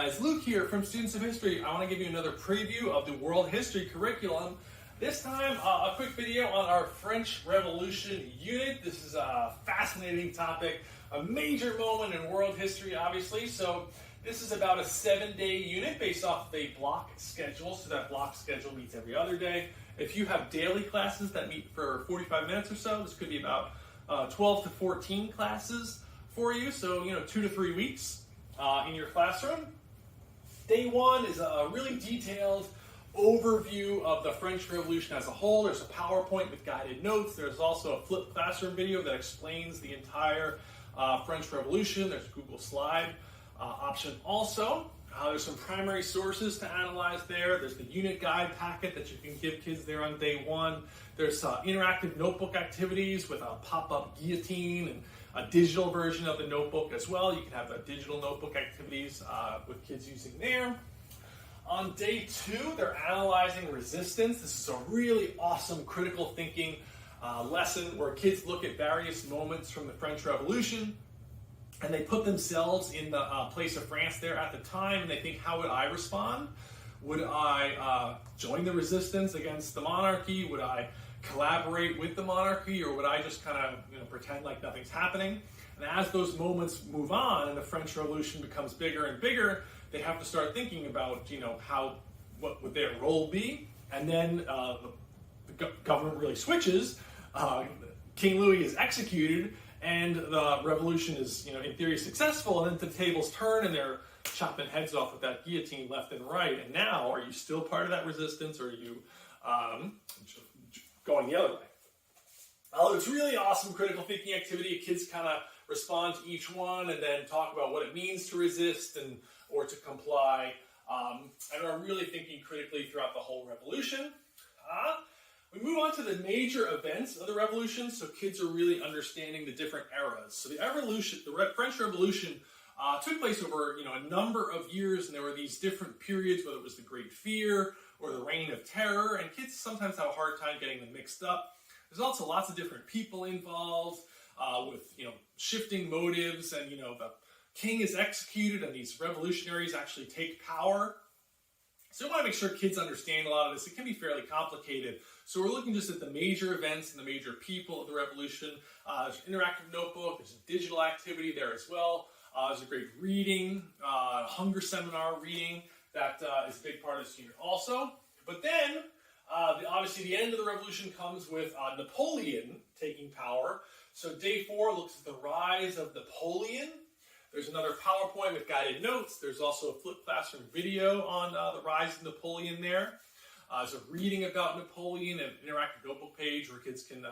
guys, Luke here from Students of History. I want to give you another preview of the world history curriculum. This time, a quick video on our French Revolution unit. This is a fascinating topic, a major moment in world history, obviously. So this is about a 7-day unit based off of a block schedule. So that block schedule meets every other day. If you have daily classes that meet for 45 minutes or so, this could be about 12 to 14 classes for you. So, 2 to 3 weeks in your classroom. Day one is a really detailed overview of the French Revolution as a whole. There's a PowerPoint with guided notes. There's also a flipped classroom video that explains the entire French Revolution. There's a Google slide option also. There's some primary sources to analyze there. There's the unit guide packet that you can give kids there on day one. There's interactive notebook activities with a pop-up guillotine and a digital version of the notebook as well. You can have the digital notebook activities with kids using there. On day two, they're analyzing resistance. This is a really awesome critical thinking lesson where kids look at various moments from the French Revolution and they put themselves in the place of France there at the time, and they think, how would I respond? Would I join the resistance against the monarchy? Would I collaborate with the monarchy, or would I just kind of pretend like nothing's happening? And as those moments move on and the French Revolution becomes bigger and bigger, they have to start thinking about what would their role be. And then the government really switches. King Louis is executed, and the revolution is, in theory, successful, and then the tables turn and they're chopping heads off with that guillotine left and right. And now, are you still part of that resistance, or are you going the other way? It's really awesome critical thinking activity. Kids kind of respond to each one and then talk about what it means to resist or to comply, and are really thinking critically throughout the whole revolution. We move on to the major events of the revolution, so kids are really understanding the different eras. So the French Revolution took place over a number of years, and there were these different periods, whether it was the Great Fear or the Reign of Terror, and kids sometimes have a hard time getting them mixed up. There's also lots of different people involved with shifting motives, and the king is executed, and these revolutionaries actually take power. So we want to make sure kids understand a lot of this. It can be fairly complicated. So we're looking just at the major events and the major people of the revolution. There's an interactive notebook. There's a digital activity there as well. There's a great reading, hunger seminar reading that is a big part of this unit also. But then, obviously, the end of the revolution comes with Napoleon taking power. So day 4 looks at the rise of Napoleon. There's another PowerPoint with guided notes. There's also a flipped classroom video on the rise of Napoleon there. There's a reading about Napoleon, an interactive notebook page where kids can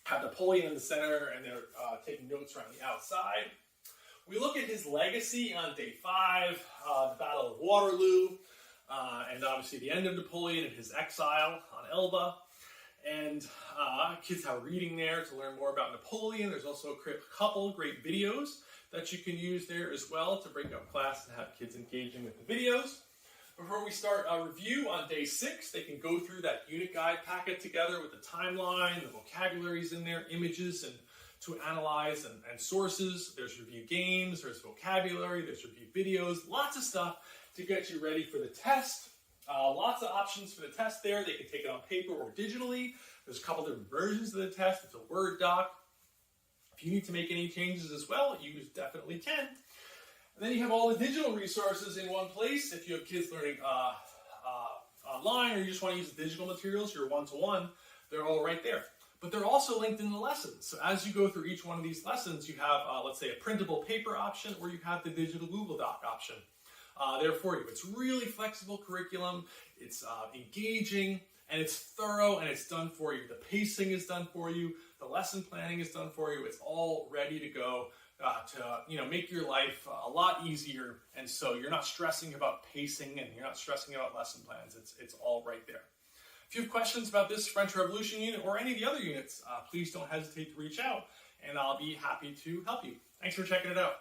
have Napoleon in the center, and they're taking notes around the outside. We look at his legacy on day 5, the Battle of Waterloo, and obviously the end of Napoleon and his exile on Elba. And kids have a reading there to learn more about Napoleon. There's also a couple great videos that you can use there as well to break up class and have kids engaging with the videos. Before we start a review on day 6, they can go through that unit guide packet together with the timeline, the vocabularies in there, images, and to analyze and sources. There's review games, there's vocabulary, there's review videos, lots of stuff to get you ready for the test. Lots of options for the test there. They can take it on paper or digitally. There's a couple different versions of the test. It's a Word doc. If you need to make any changes as well, you definitely can. And then you have all the digital resources in one place. If you have kids learning online, or you just want to use the digital materials, your one-to-one, they're all right there. But they're also linked in the lessons. So as you go through each one of these lessons, you have, let's say, a printable paper option, or you have the digital Google Doc option there for you. It's really flexible curriculum. It's engaging, and it's thorough, and it's done for you. The pacing is done for you. The lesson planning is done for you. It's all ready to go to make your life a lot easier. And so you're not stressing about pacing, and you're not stressing about lesson plans. It's all right there. If you have questions about this French Revolution unit or any of the other units, please don't hesitate to reach out, and I'll be happy to help you. Thanks for checking it out.